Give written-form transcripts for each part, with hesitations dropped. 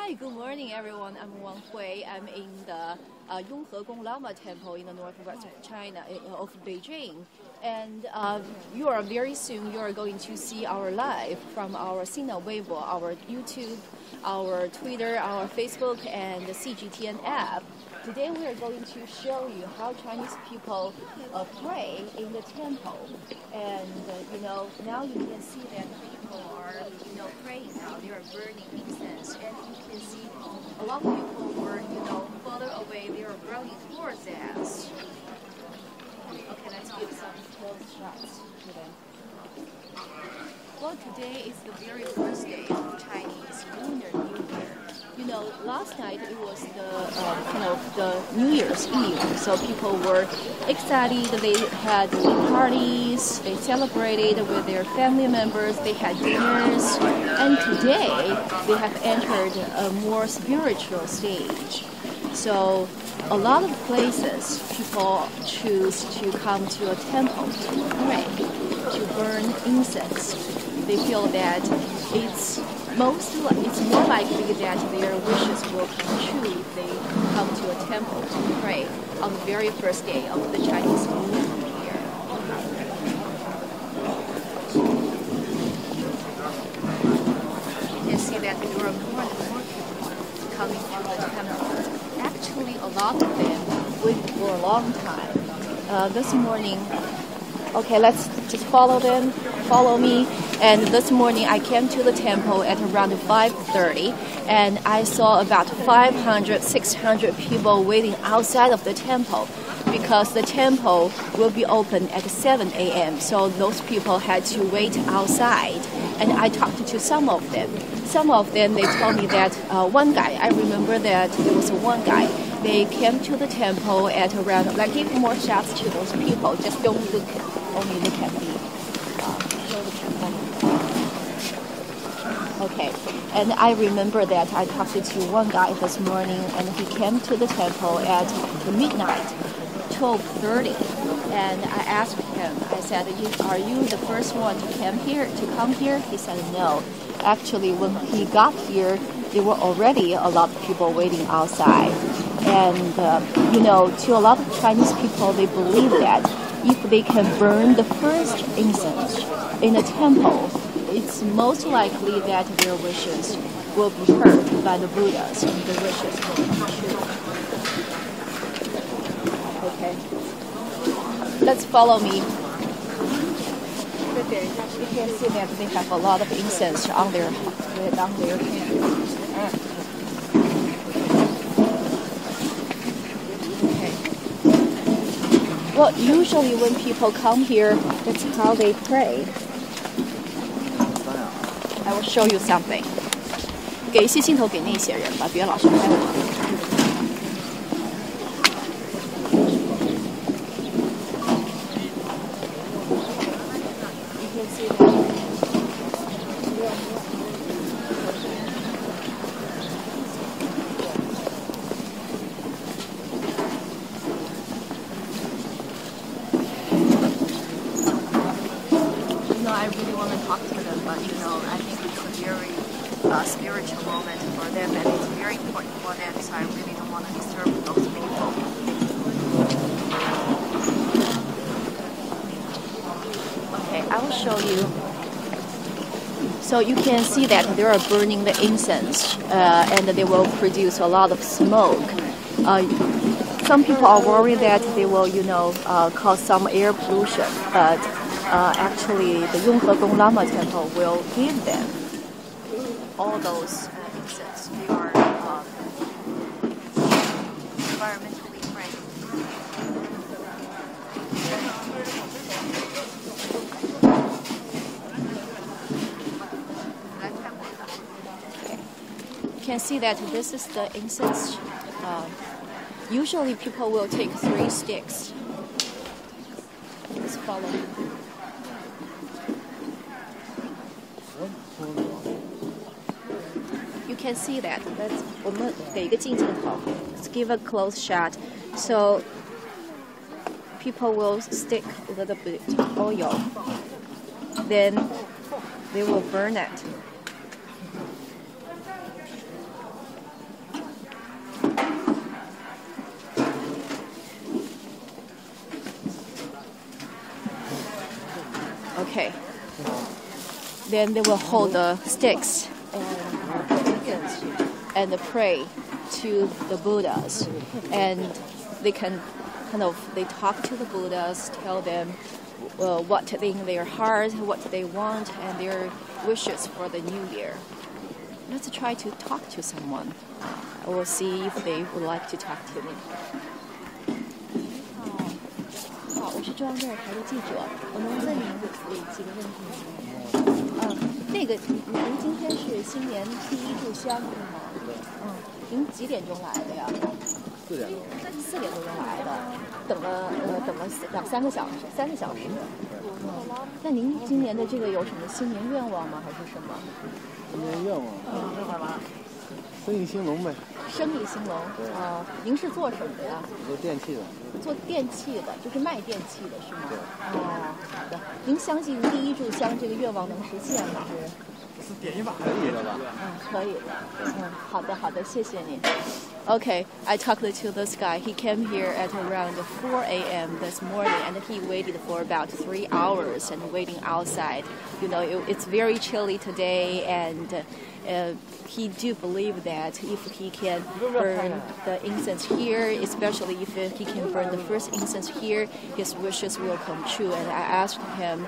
Hi, good morning, everyone. I'm Wang Hui. I'm in the Yonghe Gong Lama Temple in the northwest of China, of Beijing. And very soon you are going to see our live from our Sina Weibo, our YouTube, our Twitter, our Facebook, and the CGTN app. Today we are going to show you how Chinese people pray in the temple. And, now you can see that people are, praying now. They are burning incense. And you can see a lot of people were, further away. They are running towards us. Okay, let's give some close shots to them. Well, today is the very first day of Chinese Lunar New Year. Last night it was the New Year's Eve, so people were excited. They had parties, they celebrated with their family members, they had dinners, and today they have entered a more spiritual stage. So a lot of places people choose to come to a temple to pray, to burn incense. They feel that it's more likely that their wishes will come true if they come to a temple to pray on the very first day of the Chinese Lunar New Year. You can see that there are more and more people coming to the temple. Actually, a lot of them waited for a long time. This morning, okay, let's just follow me. And this morning I came to the temple at around 5:30, and I saw about 500, 600 people waiting outside of the temple because the temple will be open at 7 a.m. So those people had to wait outside. And I talked to some of them. Some of them, they told me that one guy, I remember that there was one guy, they came to the temple at around, like, give more shots to those people, just don't only look at me. Okay, and I remember that I talked to one guy this morning, and he came to the temple at midnight, 12:30, and I asked him, I said, are you the first one to come here? He said, no. Actually, when he got here, there were already a lot of people waiting outside. And, to a lot of Chinese people, they believe that if they can burn the first incense in a temple, it's most likely that their wishes will be heard by the Buddhas and the wishes will come true. Okay. Let's follow me. You can see that they have a lot of incense on their hands. Okay. Well, usually when people come here, that's how they pray. I will show you something. 给一些镜头给那些人吧，别老是拍我。I really want to talk to them, but I think it's a very spiritual moment for them, and it's very important for them, so I really don't want to disturb those people. Okay, I will show you. So you can see that they are burning the incense, and they will produce a lot of smoke. Some people are worried that they will, cause some air pollution, but actually, the Yonghe Gong Lama Temple will give them all those incense. They are environmentally friendly. Okay. You can see that this is the incense. Usually, people will take 3 sticks. Let's follow me. You can see that. Let's give a close shot. So people will stick a little bit oil. Then they will burn it. Okay. Then they will hold the sticks and pray to the Buddhas, and they can they talk to the Buddhas, tell them what in their heart, what they want, and their wishes for the new year. Let's try to talk to someone. We'll see if they would like to talk to me. 好，我是中央电视台的记者，我能问您几个问题吗？那个您今天是新年第一炷香是吗？您几点钟来的呀？4点多钟来的，等了2-3个小时，3个小时。那您今年的这个有什么新年愿望吗？还是什么？新年愿望？生意兴隆呗。生意兴隆。您是做什么的呀？做电器的。做电器的，就是卖电器的是吗？好的。您相信第一炷香这个愿望能实现还是？是点一把可以的吧？可以的。好的，谢谢您。Okay, I talked to this guy. He came here at around 4 a.m. this morning, and he waited for about 3 hours and waiting outside. You know, it's very chilly today, and he do believe that if he can burn the incense here, especially if he can burn the first incense here, his wishes will come true. And I asked him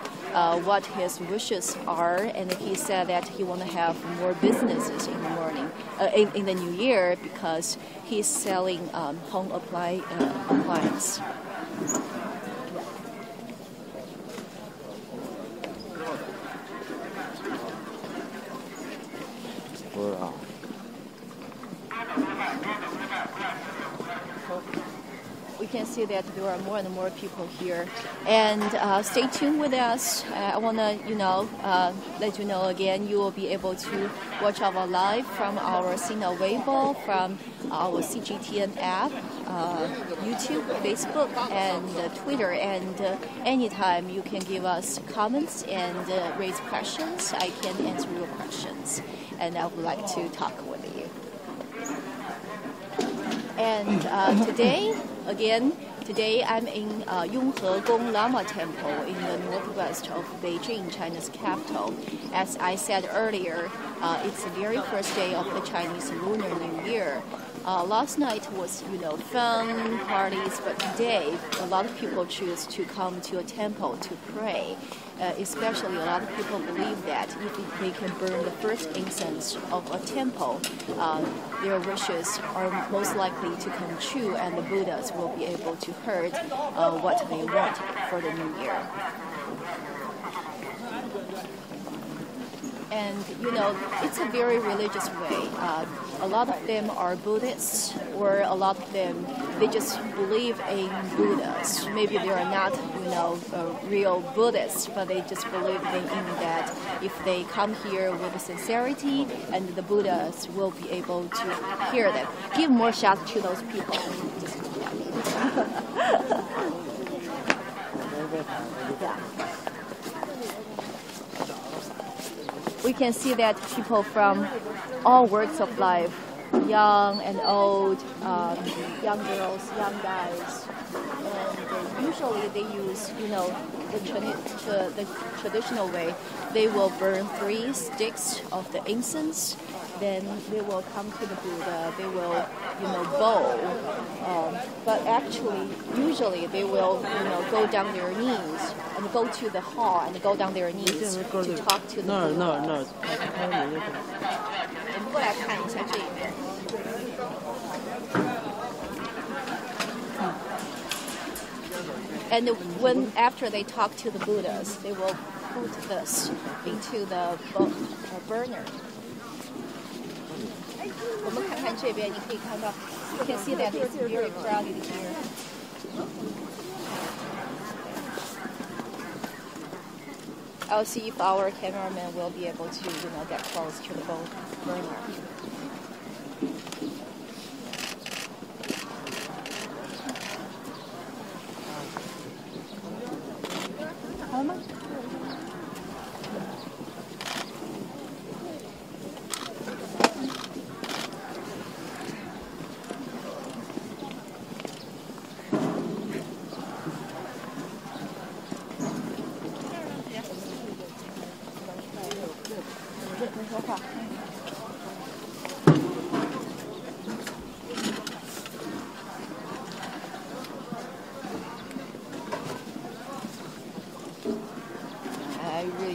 what his wishes are, and he said that he want to have more businesses in the morning, in the new year, because he's selling home appliance. We can see that there are more and more people here, and stay tuned with us. I want to, let you know again. You will be able to watch our live from our Sina Weibo, from our CGTN app, YouTube, Facebook, and Twitter. And anytime you can give us comments and raise questions, I can answer your questions, and I would like to talk with you. And today I'm in雍和宫Lama Temple in the northwest of Beijing, China's capital. As I said earlier, it's the very first day of the Chinese Lunar New Year. Last night was, fun parties, but today a lot of people choose to come to a temple to pray. Especially a lot of people believe that if they can burn the first incense of a temple, their wishes are most likely to come true, and the Buddhas will be able to hear what they want for the new year. And, it's a very religious way. A lot of them are Buddhists, or a lot of them, they just believe in Buddhas. Maybe they are not, real Buddhists, but they just believe in that if they come here with sincerity, and the Buddhas will be able to hear them. Give more shots to those people. Yeah. We can see that people from all walks of life, young and old, young girls, young guys, and usually they use, the traditional way. They will burn 3 sticks of the incense. Then they will come to the Buddha. They will, bow. But actually, usually they will, go down their knees and go to the hall and go down their knees to talk to the Buddha. And when after they talk to the Buddhas, they will put this into the burner. You can see that it's very crowded here. I'll see if our cameraman will be able to, get close to the burner.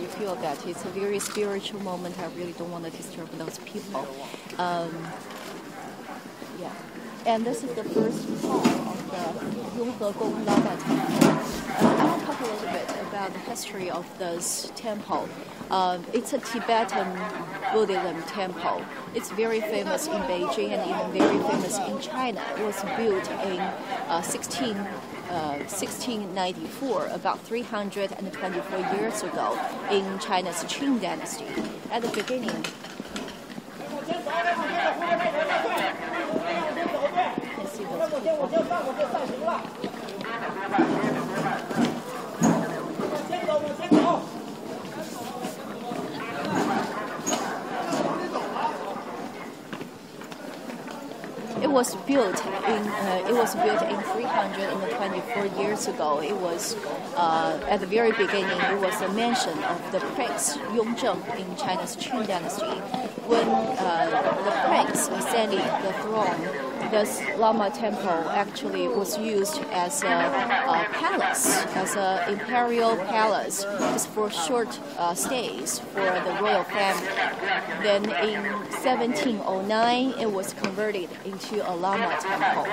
you feel that it's a very spiritual moment. I really don't want to disturb those people. Yeah. And this is the first hall of the雍和宫Lama Temple. I want to talk a little bit about the history of this temple. It's a Tibetan Buddhism temple. It's very famous in Beijing and even very famous in China. It was built in 1694, about 324 years ago, in China's Qing dynasty. At the beginning, It was built in 324 years ago. It was at the very beginning. It was a mansion of the prince Yongzheng in China's Qing dynasty. When the prince ascended the throne, this Lama temple actually was used as a palace, as an imperial palace, just for short stays for the royal family. Then in 1709, it was converted into a Lama temple.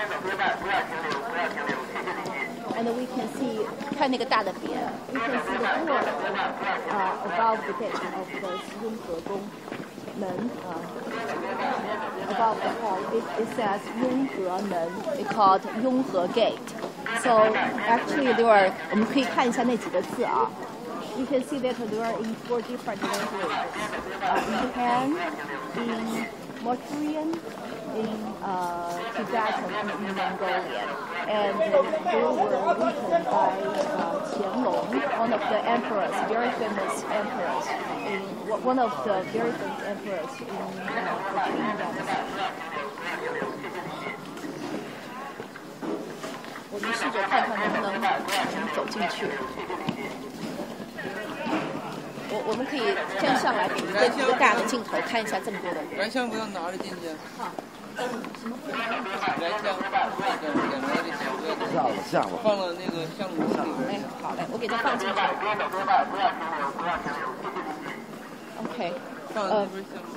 And we can see, 看那个大的匾 we can see the door above the gate of the 雍和宫门 above the hall. It says 雍和门. It's called 雍和 gate. So actually there are, 我们可以看一下那几个字啊。You can see that there are in 4 different languages. In Japan, in Manchurian, in Tibetan, and in Mongolian. And they were written by Qianlong, one of the emperors, very famous emperors, one of the very famous emperors in the Qing dynasty. 我们试着看看能不能走进去。我们可以这样上来，给一个大的镜头看一下这么多的人。燃香不要拿着进去。好。什么？燃香，下吧。放了那个香炉里。哎，好嘞，我给它放进去。OK。放那边香炉。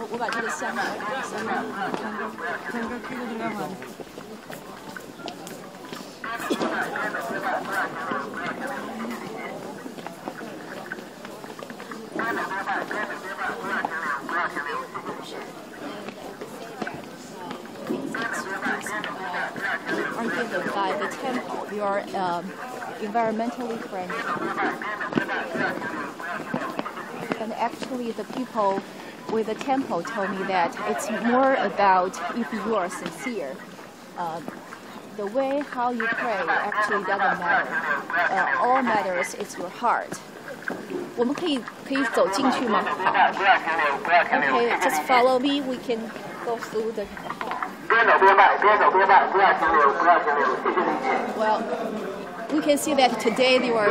我把这个香拿来，are given by the temple. You are environmentally friendly. And actually the people with the temple told me that it's more about if you are sincere. The way how you pray actually doesn't matter. All matters is your heart. 我们可以走进去吗？好。Okay, just follow me. We can go through the hall. Well, we can see that today there are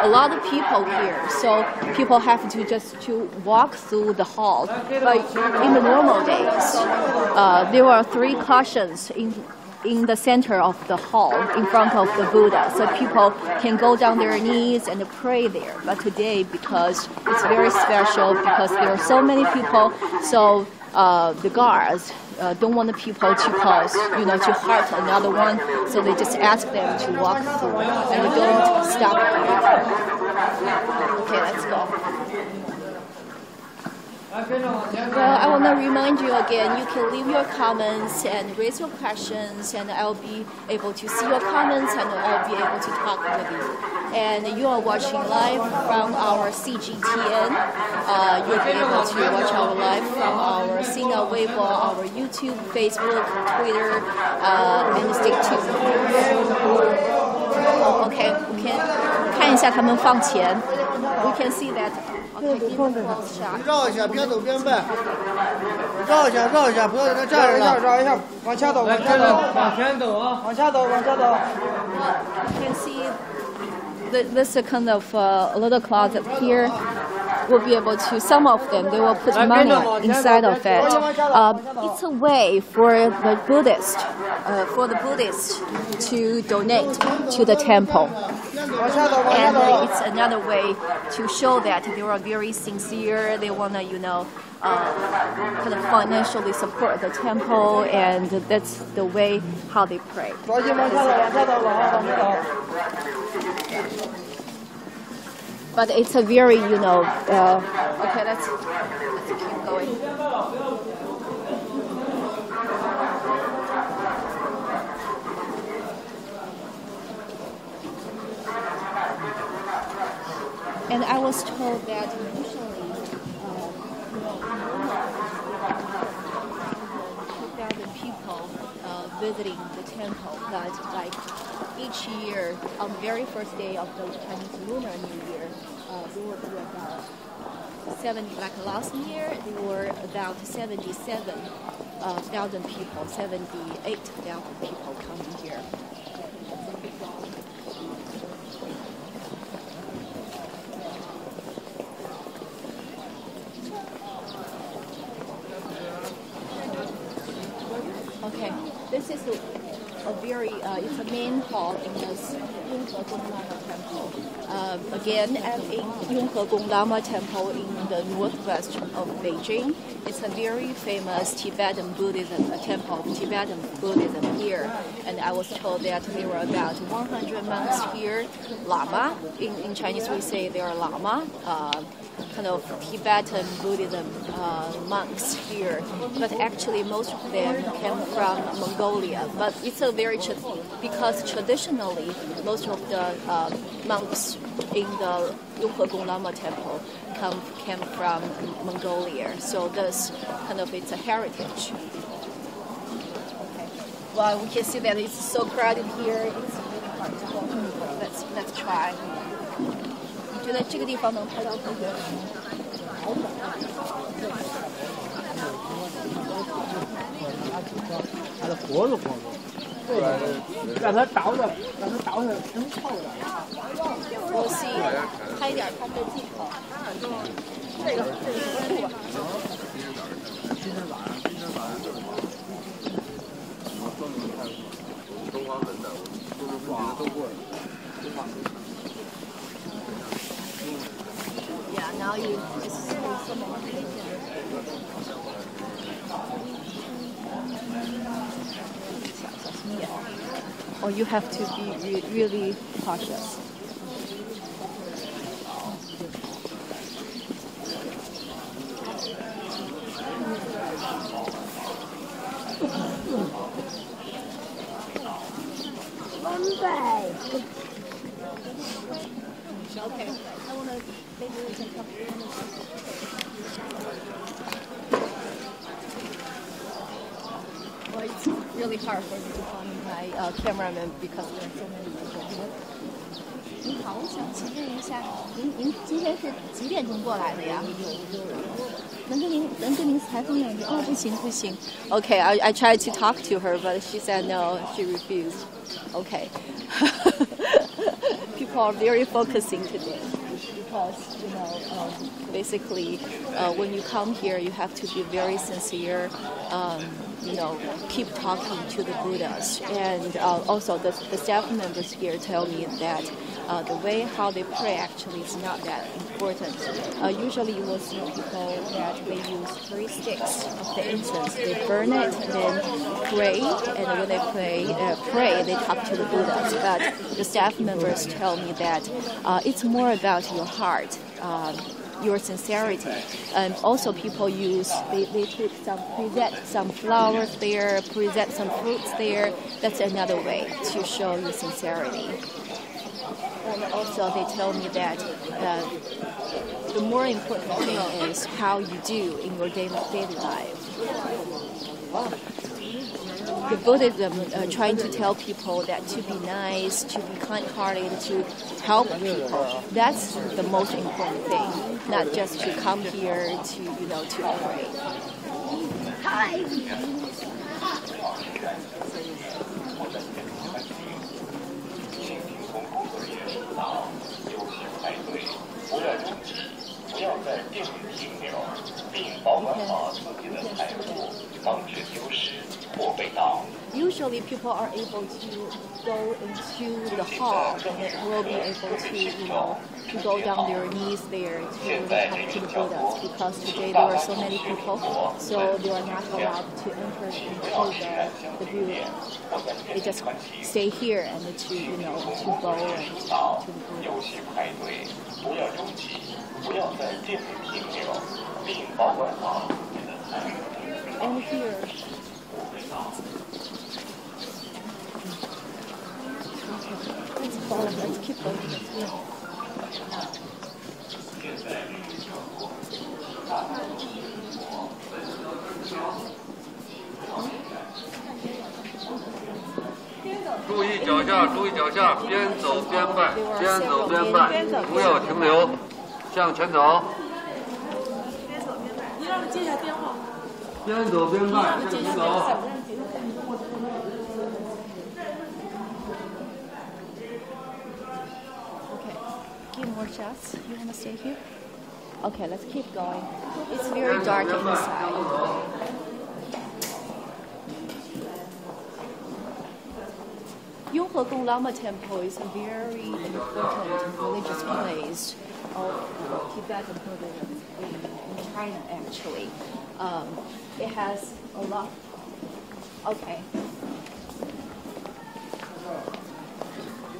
a lot of people here, so people have to just walk through the hall. But in the normal days, there are 3 cushions in the center of the hall in front of the Buddha, so people can go down their knees and pray there. But today, because it's very special, because there are so many people, so the guards don't want the people to cause, to hurt another one, so they just ask them to walk through and they don't stop. Okay, let's go. Well, I want to remind you again, you can leave your comments and raise your questions, and I'll be able to see your comments and I'll be able to talk with you. And you are watching live from our CGTN. You'll be able to watch our live from our Sina Weibo, our YouTube, Facebook, Twitter, and stick to. Okay, we can 看一下他们放钱. We can see that. Okay, give a close shot. 绕一下，边走边拜。绕一下，绕一下，不要在那站着了。绕一下，往前走，往前走，往前走啊！往前走，往前走。You can see this kind of a little closet here. Will be able to, some of them, they will put money inside of it. It's a way for the Buddhists to donate to the temple. And it's another way to show that they are very sincere. They want to, kind of financially support the temple, and that's the way how they pray. But it's a very, okay, let's keep going. And I was told that usually, 2,000 people visiting the temple, but like each year, on the very first day of the Chinese Lunar New Year, there will be about 70, like last year, there were about 77,000 people, 78,000 people coming here. Okay, this is a very, it's a main hall in this雍和宫Lama Temple. Again, in雍和宫Lama Temple in the northwest of Beijing. It's a very famous Tibetan Buddhism, a temple of Tibetan Buddhism here. And I was told that there were about 100 monks here, Lama. In Chinese we say they are Lama. Kind of Tibetan Buddhism monks here, but actually most of them came from Mongolia. But it's a very because traditionally most of the monks in the雍和宫Lama Temple came from Mongolia. So this kind of it's a heritage. Okay. Well, we can see that it's so crowded here. It's really hard to walk. Let's try. 你觉得这个地方能拍到同学？它的脖子光着，对，让它倒着，能透的。我是拍一点它的镜头。这个不错。今天晚上，东华门的，都过了，东华门。Yeah, now you just see some of the or you have to be really cautious. Okay, I want to maybe we can talk. Well, it's really hard for me to find my cameraman because there are so many people. 你好，我想请问一下，您今天是几点钟过来的呀？能跟您采访两句？哦，不行。Okay, I tried to talk to her, but she said no. She refused. Okay. People are very focusing today because basically when you come here you have to be very sincere. Keep talking to the Buddhas, and also the staff members here tell me that the way how they pray actually is not that important. Usually you will see people that they use 3 sticks of the incense, they burn it and then pray, and when they pray they talk to the Buddhas. But the staff members tell me that it's more about your heart. Your sincerity, and also people they present some flowers there, present some fruits there. That's another way to show your sincerity. And also they tell me that the more important thing is how you do in your daily life. the Buddhism trying to tell people that to be nice, to be kind-hearted, to help people. That's the most important thing, not just to come here to to pray. Hi. 不要在店里停留，并保管好自己的财物，防止丢失或被盗。 Usually, people are able to go into the hall and will be able to go down their knees there to talk to the Buddhas, because today there are so many people, so they are not allowed to enter into the building. They just stay here and to bow and to the Buddha. 不要拥挤，不要在店里停留，并保管好自己的财物。 And here. Let's follow. Let's keep going. Yeah. 注意脚下，注意脚下，边走边拜，边走边拜，不要停留，向前走。你让他接下电话。边走边拜，向前走。 Few more shots. You want to stay here? Okay, let's keep going. It's very dark inside.雍和宫 Lama Temple is a very important religious place of Tibetan Buddhism in China, actually. It has a lot. Okay.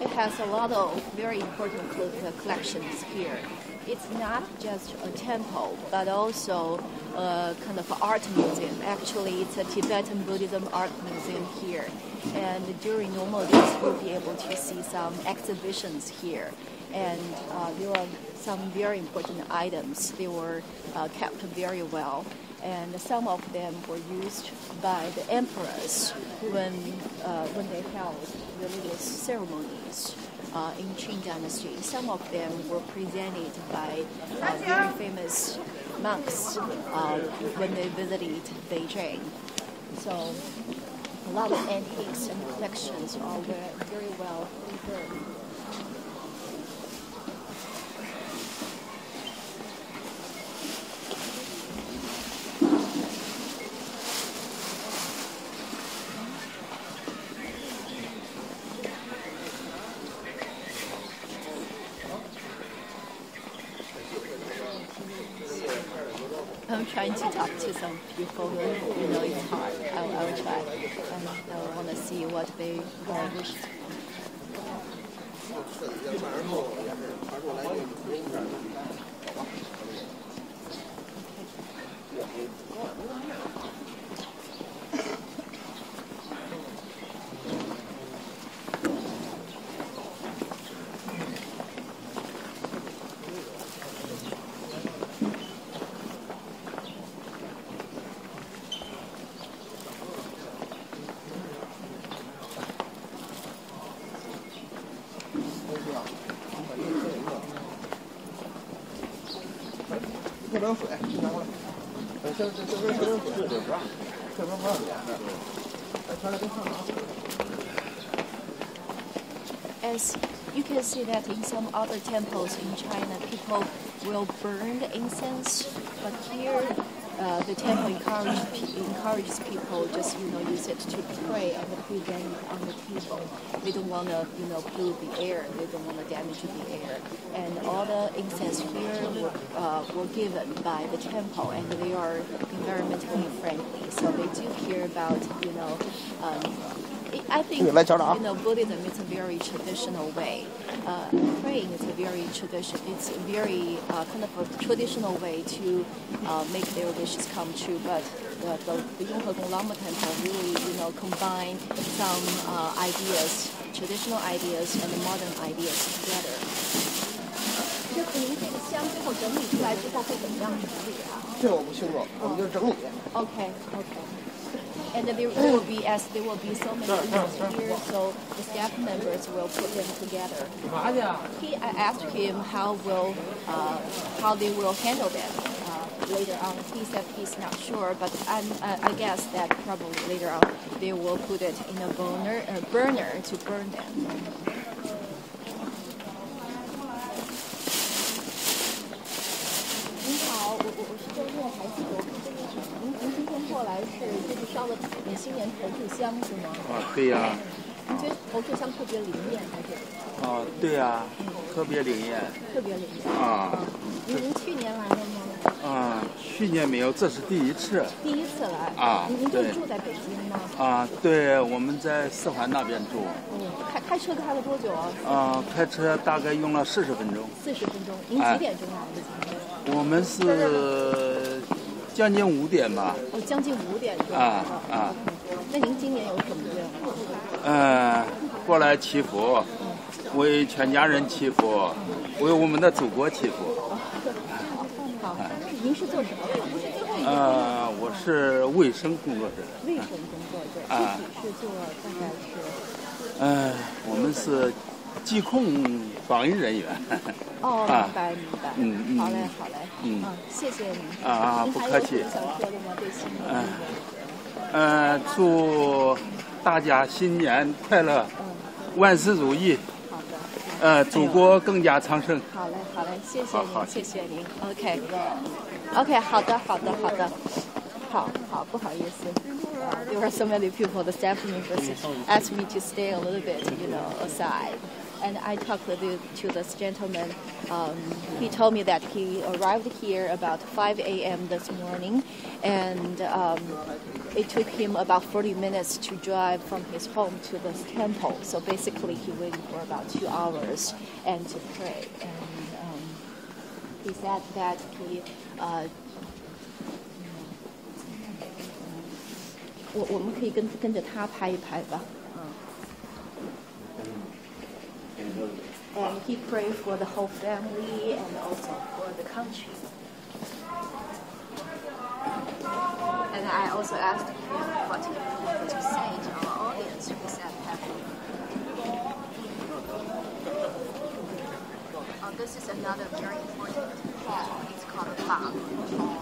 It has a lot of very important collections here. It's not just a temple, but also a kind of art museum. Actually, it's a Tibetan Buddhism art museum here. And during normal days, you'll be able to see some exhibitions here. And there are some very important items. They were kept very well. And some of them were used by the emperors when they held religious ceremonies in Qing dynasty. Some of them were presented by very famous monks when they visited Beijing. So a lot of antiques and collections are very well preserved. I'm trying to talk to some people, but it's hard. I will try, and I want to see what they wish. As you can see that in some other temples in China, people will burn the incense, but here the temple encourages people just use it to pray and present it on the table. They don't want to pollute the air. They don't want to damage the air. And all the incense here were given by the temple, and they are environmentally friendly. So they do care about I think Buddhism is a very traditional way. Praying is a very It's a very kind of a traditional way to make their wishes come true. But the雍和宫Lama Temple really combine some ideas, traditional ideas, and modern ideas together. 您这个香最后整理出来之后会怎么样处理啊？这我不清楚，我们就整理。OK。And there will be, as there will be so many people here, so the staff members will put them together. I asked him how they will handle them later on. He said he's not sure, but I guess that probably later on they will put it in a burner to burn them. 您好，我是周月孩子，您今天过来就是烧了新年头炷香是吗？对呀。您觉得头炷香特别灵验还是？对呀，特别灵验。特别灵验。您去年来了吗？去年没有，这是第一次。第一次来。您就住在北京吗？对，我们在四环那边住。开车开了多久啊？开车大概用了40分钟。40分钟，您几点钟来的？今天？我们是将近5点吧。将近5点钟。那您今年有什么愿望？过来祈福，为全家人祈福，为我们的祖国祈福。好，您是做什么的？我是卫生工作者。卫生工作者。具体是做大概是？我们是疾控防疫人员。明白。好嘞。谢谢您。不客气。您还有什么想说的吗？对新年。祝大家新年快乐，万事如意。好的。祖国更加昌盛。好嘞，谢谢您。OK， 好的。好，不好意思。There were so many people. The staff members asked me to stay a little bit, aside. And I talked to this gentleman. He told me that he arrived here about 5 a.m. this morning, and it took him about 40 minutes to drive from his home to this temple. So basically, he waited for about 2 hours and to pray. And he said that he. 我们可以跟着他拍一拍吧。And he prayed for the whole family and also for the country. And I also asked him what he wanted to say to our audience. He said that this is another very important hall. It's called Lama Hall.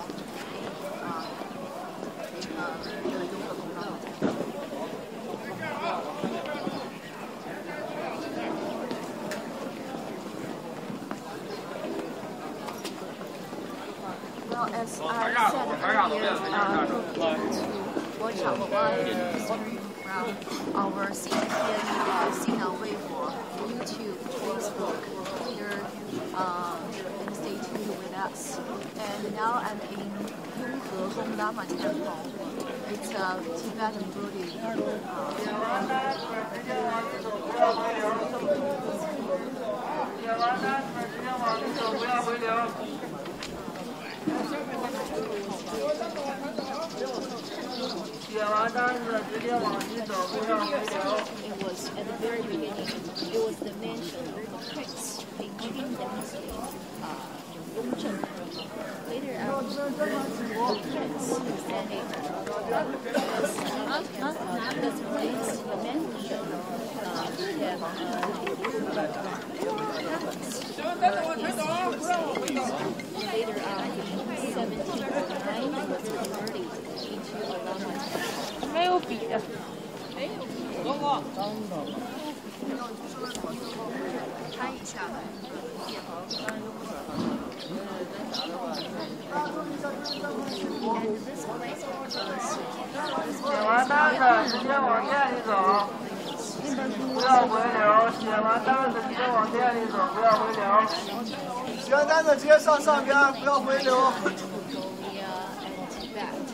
Well, as I said earlier, to watch our live stream from our CGTN Signal Weibo, YouTube, Facebook, Twitter, and stay tuned with us. And now I'm in雍和宫 Lama Temple. It's a Tibetan Buddhist. 写完单子直接往里走，不要回流。 It was at the very beginning. It was the mansion of the prince in Qing dynasty, Yongzheng. Later on, the prince sent it this place, the mansion, later on, in 1709, it was converted into a Lama temple. 没有笔的。哥哥。拍一下吧。写完单子直接往店里走，不要回流。写完单子直接往店里走，不要回流。写完单子直接上边，不要回流。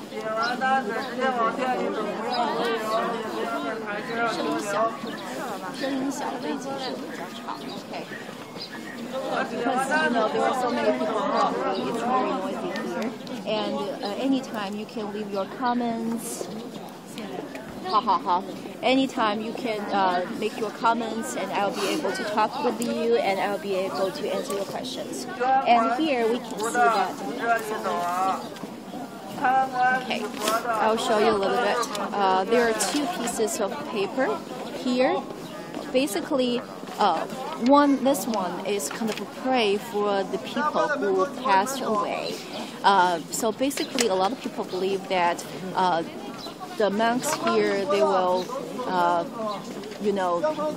写完单子直接往店里走，不要回流，也不要在台阶上停留。声音小，背景是比较吵。Okay. Because there are so many people probably it's very noisy here. And anytime you can leave your comments. Anytime you can make your comments, and I'll be able to talk with you, and I'll be able to answer your questions. And here we can see that. Okay, I'll show you a little bit. There are two pieces of paper here. Basically, this one is kind of a prayer for the people who passed away. So basically, a lot of people believe that the monks here, they will,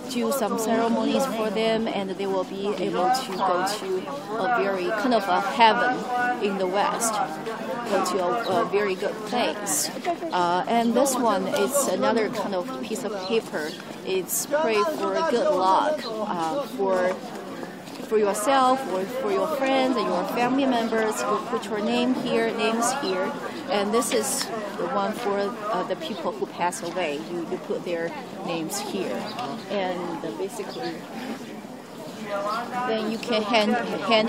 do some ceremonies for them, and they will be able to go to a very kind of a heaven in the West, go to a very good place. And this one is another kind of piece of paper. It's pray for good luck for yourself or for your friends and your family members. You put your names here, and this is the one for the people who pass away. You put their names here, and basically, then you can hand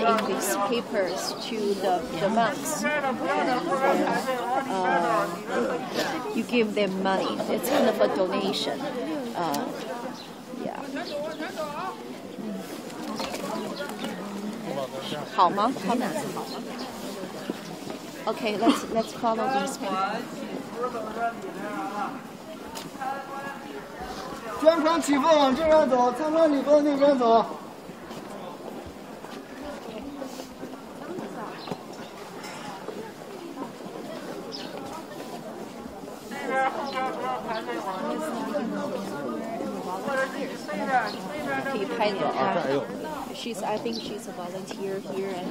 in these papers to the monks. You give them money. It's kind of a donation. Yeah. 好吗？好吗 Okay, let's follow these people. 捐款起步往这边走，参观礼服那边走。可以拍的I think she's a volunteer here, and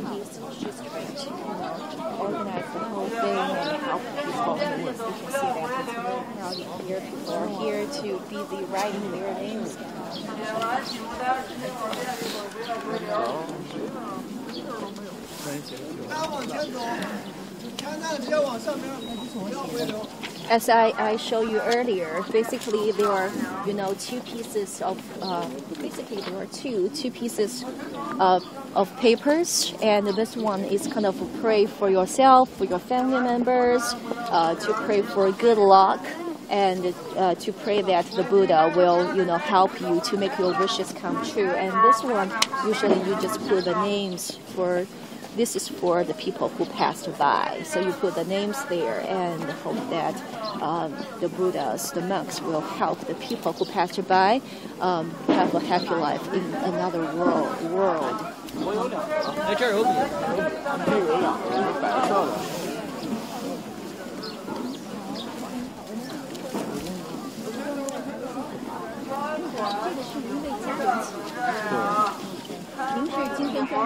she's trying to organize the whole thing and help people. You can see that it's really crowded here. People are here to busy writing their names. 往前走，看那直接往上边，不要回流。 As I showed you earlier, basically there are, two pieces of, basically there are two pieces of papers, and this one is kind of a pray for yourself, for your family members, to pray for good luck, and to pray that the Buddha will, help you to make your wishes come true. And this one, usually you just put the names for. This is for the people who passed by. So you put the names there and hope that the Buddhas, the monks, will help the people who passed by have a happy life in another world. 哎，这儿有笔，这有两个，这是白色的。这个是因为家人请的。您是今天专门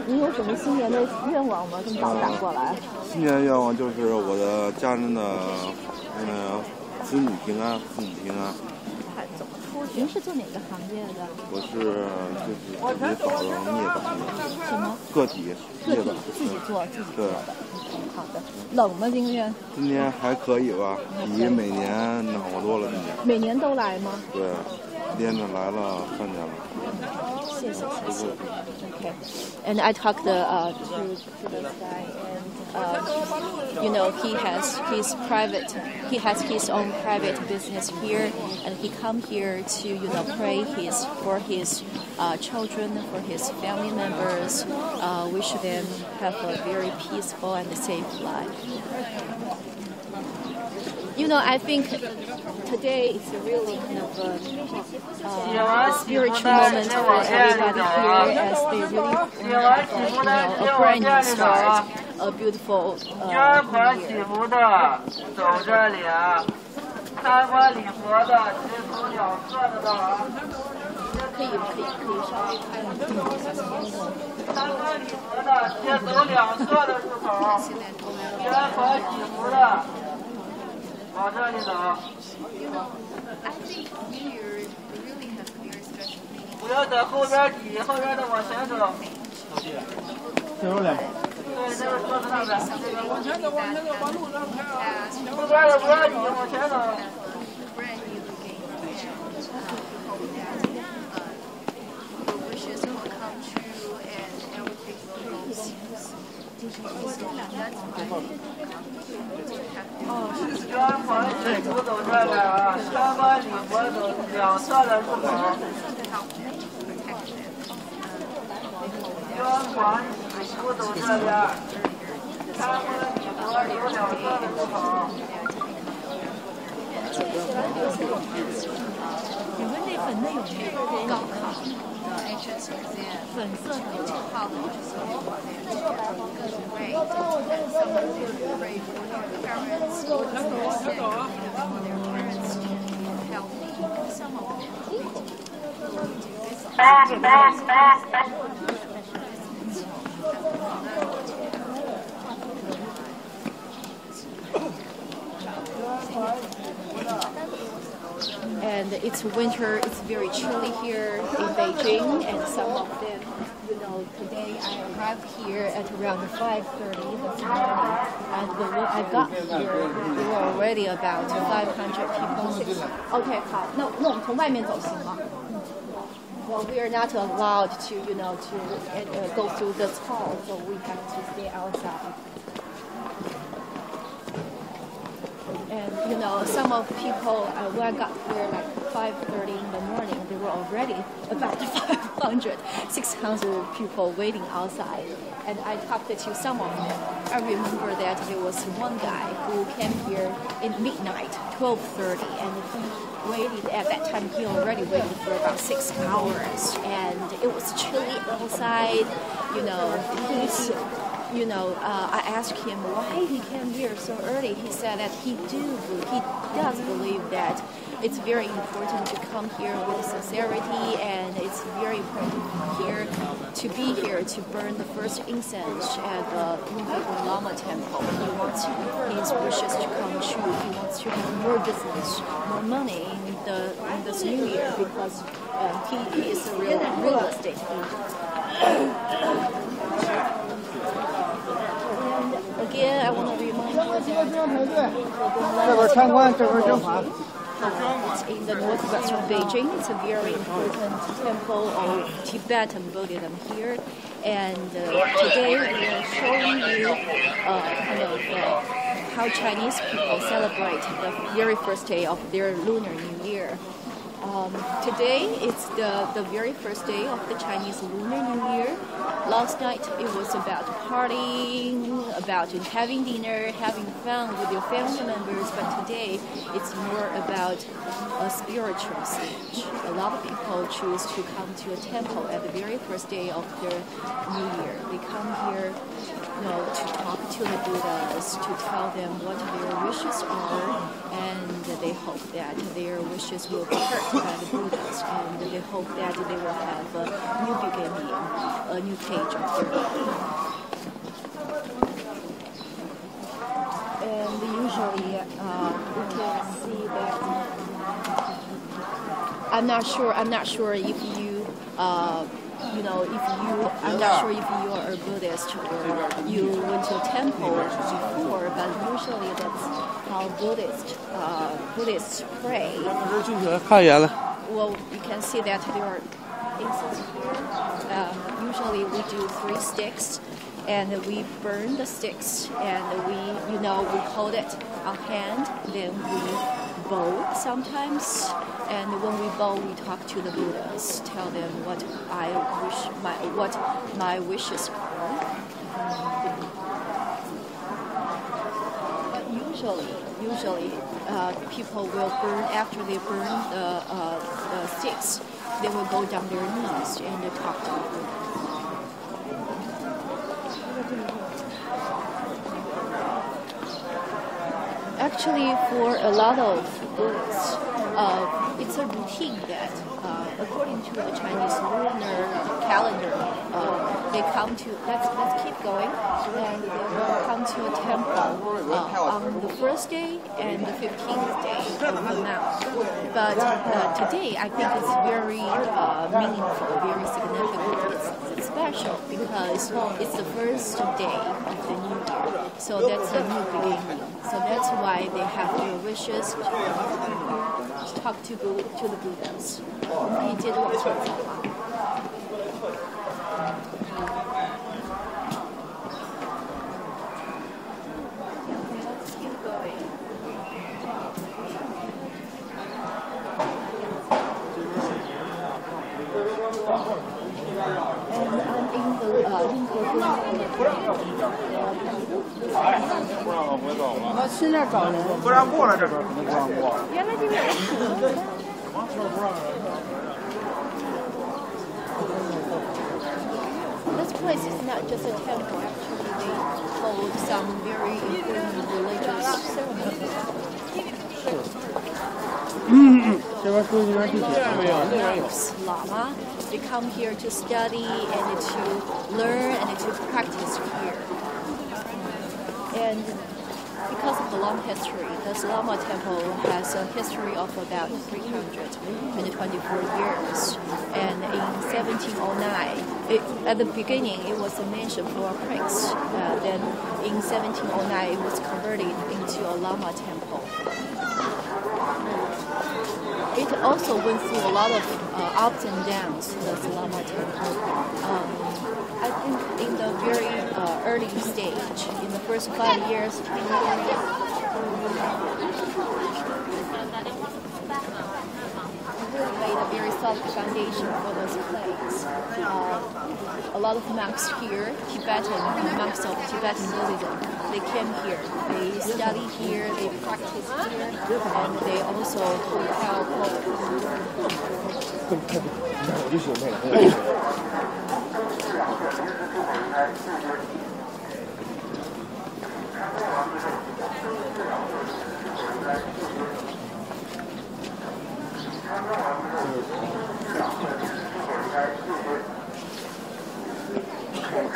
您有什么新年的愿望吗？这么早赶过来？新年愿望就是我的家人的子女平安，父母平安。怎么出去？您是做哪个行业的？我是自己搞的灭板的。什么？个体灭板。自己做的。对。好的。冷吗？今天？今年还可以吧，比每年暖和多了。今年。每年都来吗？对。连着来了3年了。谢谢。Okay. And I talked to this guy, and he has his own private business here, and he come here to pray for his children, for his family members, wish them have a very peaceful and safe life. I think today is really kind of a spiritual moment for everybody here, as they really have a brand new start, a beautiful New Year. 可以稍微拍一下。参观礼佛的，先走2侧的入口，捐款祈福的。 往这里走。I think New Year really has a very special meaning. 不要在后边挤，后边的往前走。这有2。对，这个桌子上边。往前走，往前走，把路让开啊！后边的不要挤，往前走。捐款祈福走这边啊，参观礼佛走2侧的入口。捐款祈福走这边。你们那粉的有没有？高考的 entrance exam， 粉色的号的就是great. Some of them pray for their parents or they're sick, for their parents to be healthy. Some of And it's winter, it's very chilly here in Beijing, and some of them, today I arrived here at around 5:30 this morning, and when I got here, there were already about 500 people. Okay, 好，那我们从外面走行吗？Well, we are not allowed to, to go through this hall, so we have to stay outside. And some of people, when I got here like 5:30 in the morning, there were already about 500, 600 people waiting outside. And I talked to some of them. I remember that there was one guy who came here in midnight, 12:30, and he waited at that time. He already waited for about 6 hours, and it was chilly outside. I asked him why he came here so early. He said that he does believe that it's very important to come here with sincerity, and it's very important to be here to burn the first incense at the Lama Temple. He wants his wishes to come true. He wants to have more business, more money in this new year, because he is a real estate agent. Again, I want to remind you that it's in the northwest of Beijing. It's a very important temple of Tibetan Buddhism here. And today we are showing you how Chinese people celebrate the very first day of their Lunar New Year. Today it's the very first day of the Chinese Lunar New Year. Last night it was about partying, about having dinner, having fun with your family members, but today it's more about a spiritual stage. A lot of people choose to come to a temple at the very first day of their New Year. They come here to talk to the Buddhas, to tell them what their wishes are, and they hope that their wishes will be heard by the Buddhas, and they hope that they will have a new beginning, a new page of their life. And usually we can see that I'm not sure if you I'm not sure if you are a Buddhist or you went to a temple before, but usually that's how Buddhists pray. Well, you can see that there are incense here. Usually we do 3 sticks, and we burn the sticks, and we hold it on hand, then we bow sometimes, and when we bow, we talk to the Buddhas, tell them what my wishes are. But usually, people will burn after they burn the sticks. They will go down their knees and they talk to the Buddha. Actually, for a lot of Buddhists, it's a routine that, according to the Chinese lunar calendar, they come to, let's keep going, and they will come to a temple on the first day and the 15th day of the month. But today, I think it's very meaningful, very significant. It's special because it's the first day of the new year. So that's a new beginning. So that's why they have their wishes to talk to the Buddhas. 我们可以接着往前走吗？ And I'm in the 我去那儿找人，不让过了，这边可能不让过。原来这边有河。This place is not just a temple. Actually, they hold some very important religious ceremonies. 这边出去那地铁没有，那边有。Lama, they come here to study and to learn and to practice here. And because of the long history, the Lama Temple has a history of about 324 years. And in 1709, at the beginning, it was a mansion for a prince. Then in 1709, it was converted into a Lama Temple. It also went through a lot of ups and downs, the Lama Temple. I think in the very early stage, in the first 5 years, 10 years, laid a very solid foundation for this place. A lot of monks here, Tibetan monks of Tibetan Buddhism, they came here. They study here, they practice here, and they also help.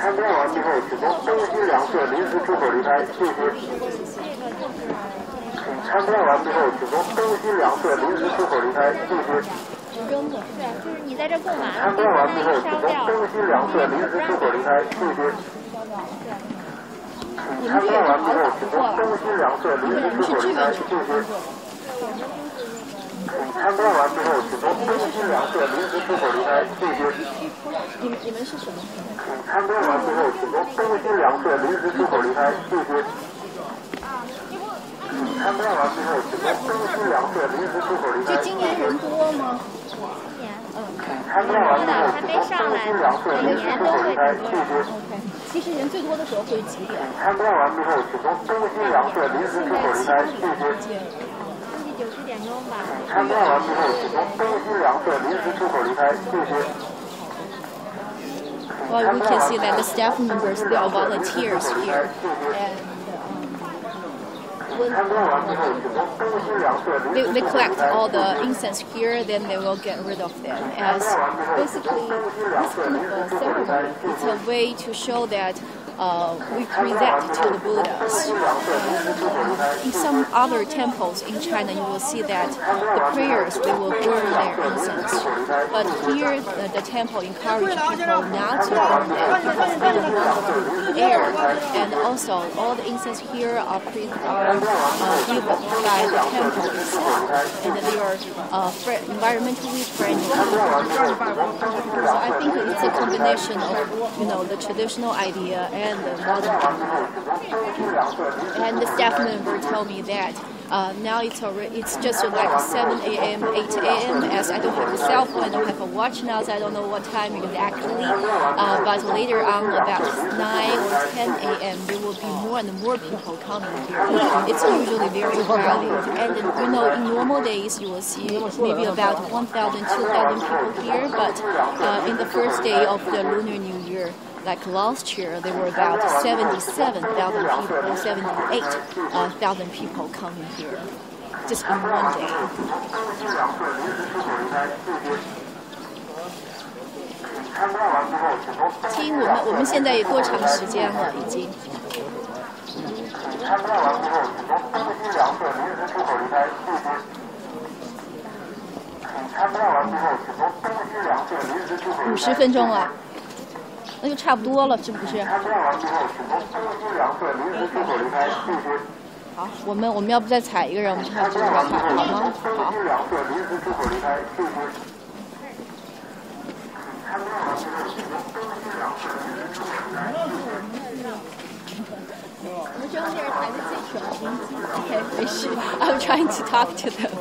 参观完毕后，请从东西两侧临时出口离开，谢谢。参观完毕后，请从东西两侧临时出口离开，谢谢。对，就是你在这供完了，参观完毕后，请从东西两侧临时出口离开，谢谢。参观完毕后，请从东西两侧临时出口离开，谢谢。参观完毕后，请从东西两侧临时出口离开，谢谢。你们是什么？参观完毕后，请从东西两侧临时出口离开，谢谢。参观完毕后，请从东西两侧临时出口离开。就今年人多吗？今年，参观完毕后，还没上来，每年都会多。OK，其实人最多的时候会几点？参观完毕后，请从东西两侧临时出口离开，谢谢。估计9、10点钟吧。参观完毕后，请从东西两侧临时出口离开，谢谢。Well, we can see that the staff members, they are volunteers here. And they collect all the incense here, then they will get rid of them. As basically, this kind of a ceremony, it's a way to show that we present to the Buddhas. In some other temples in China, you will see that the prayers, they will burn their incense. But here, the temple encourages people not to burn them because they don't want the air. And also, all the incense here are given by the temple itself. And they are environmentally friendly. So I think it's a combination of, the traditional idea and the modern idea. And the staff member told me that now it's just like 7 a.m., 8 a.m. as I don't have a cell phone, I don't have a watch now, so I don't know what time exactly. But later on, about 9 or 10 a.m., there will be more and more people coming here. It's usually very crowded. And in normal days, you will see maybe about 1,000, 2,000 people here. But in the first day of the Lunar New Year, like last year, there were about 77,000 people, 78,000 people coming here, just in one day. 听我们现在也多长时间了？已经。50分钟了。那就差不多了，是不是？好，我们要不再踩一个人，我们差不多了，好吗？好。Okay, fish. I'm trying to talk to them,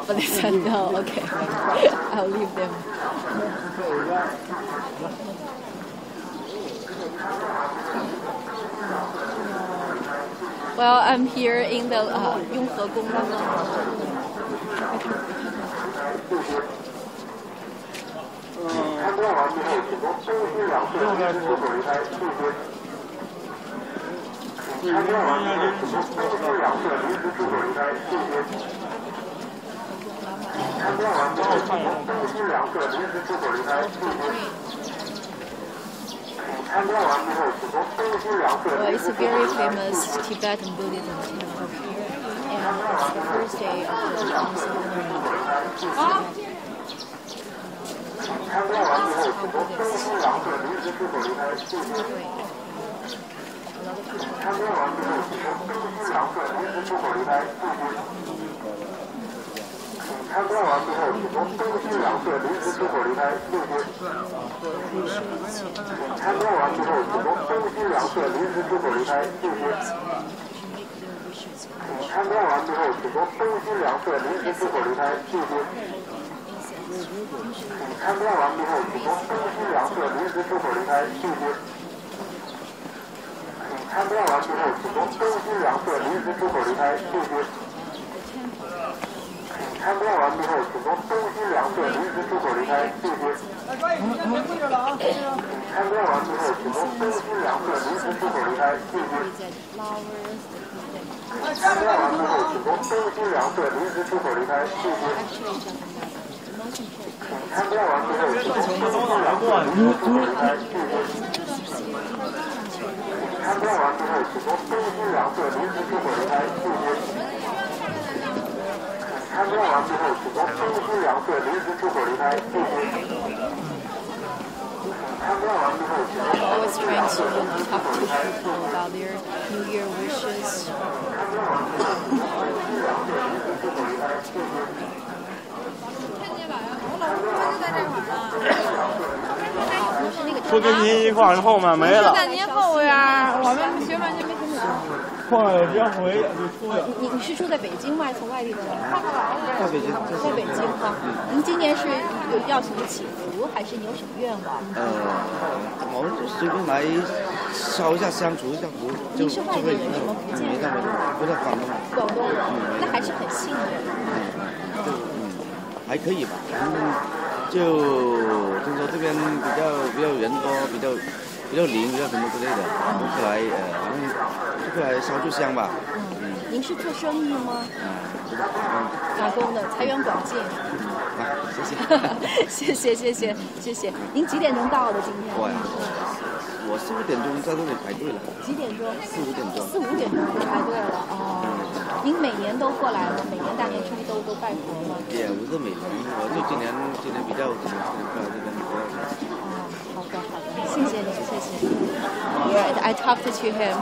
but they said no. Okay, I'll leave them. Well, I'm here in the 雍和宫 Lama Temple. 参观完毕后，请从东西两侧临时出口离开，谢谢。参观完毕后，请从东西两侧临时出口离开，谢谢。参观完毕后，请从东西两侧临时出口离开，谢谢。参观完毕后，请从东西两侧临时出口离开。It's a very famous Tibetan Buddhism temple here, and it's the first day of the Chinese Lunar New Year. 参观完毕后，请从东西两侧临时出口离开，谢谢。参观完毕后，请从东西两侧临时出口离开，谢谢。参观完毕后，请从东西两侧临时出口离开，谢谢。参观完毕后，请从东西两侧临时出口离开，谢谢。参观完毕后，请从东西两侧临时出口离开，谢谢。参观完毕后，请从东西两侧临时出口离开，谢谢。参观完毕后，请从东西两侧临时出口离开，谢谢。参观完毕后，请从东西两侧临时出口离开，谢谢。参观完毕后，请从东西两侧临时出口离开，谢谢。参观完毕后，请从东西两侧临时出口离开，谢谢。参观完毕后，请从东西两侧临时出口离开，谢谢。参观完毕后，请从东西两侧临时出口离开，谢谢。参观完毕后，请从东西两侧临时出口离开，谢谢。参观完毕后，请从 I was trying to talk to people about their New Year wishes. 不跟您一块儿后面没了。在您后边，我们学完全没听懂。后面有直接回就出来。你是住在北京吗？从外地过来？在北京。在北京哈。您今年是要什么祈福，还是你有什么愿望？我们就随便来烧一下香，除一下福，就您是外地人，什么福建人？不是广东。广东人，那还是很幸运。还可以吧。就听说这边比较人多，比较灵，比较什么之类的，就过来好像就过来烧炷香吧。您是做生意吗？打工的，财源广进。谢谢。您几点钟到的今天？我4、5点钟在这里排队了。几点钟？4、5点钟。4、5点钟就排队了哦。您每年都过来吗？每年大年初一都拜佛吗？也不是每年，我就今年比较过来这边比较。好的，谢谢你。I talked to him.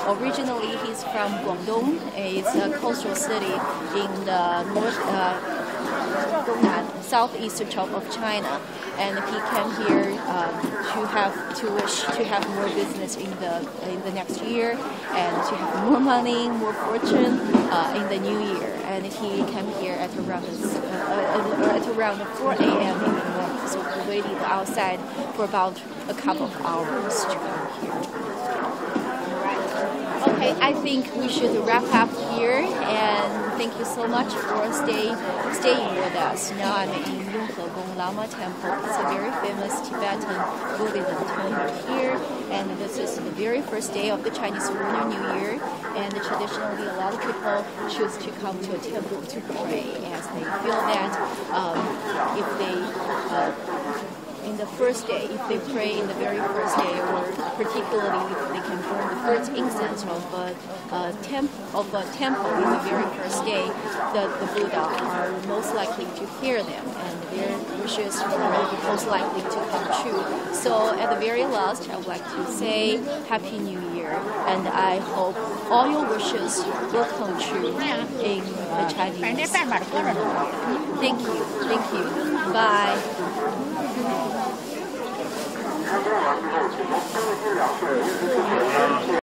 Originally, he's from Guangdong. It's a coastal city in the southeast of China, and he came here to have more business in the next year, and to have more money, more fortune in the new year. And he came here at around 4 a.m. in the morning. So we waited outside for about a couple of hours to come here. Okay, I think we should wrap up here, and thank you so much for staying with us. Now I'm in雍和宫Lama Temple. It's a very famous Tibetan Buddhism temple here, and this is the very first day of the Chinese Lunar New Year. And traditionally, a lot of people choose to come to a temple to pray, as they feel that if they in the first day, if they pray in the very first day, or particularly if they can burn the first incense of a temple in the very first day, the Buddha are most likely to hear them, and their wishes are most likely to come true. So at the very last, I would like to say Happy New Year, and I hope all your wishes will come true in the Chinese Lunar New Year. Thank you. Bye. 参观完毕后，请从东西两侧临时出口离开。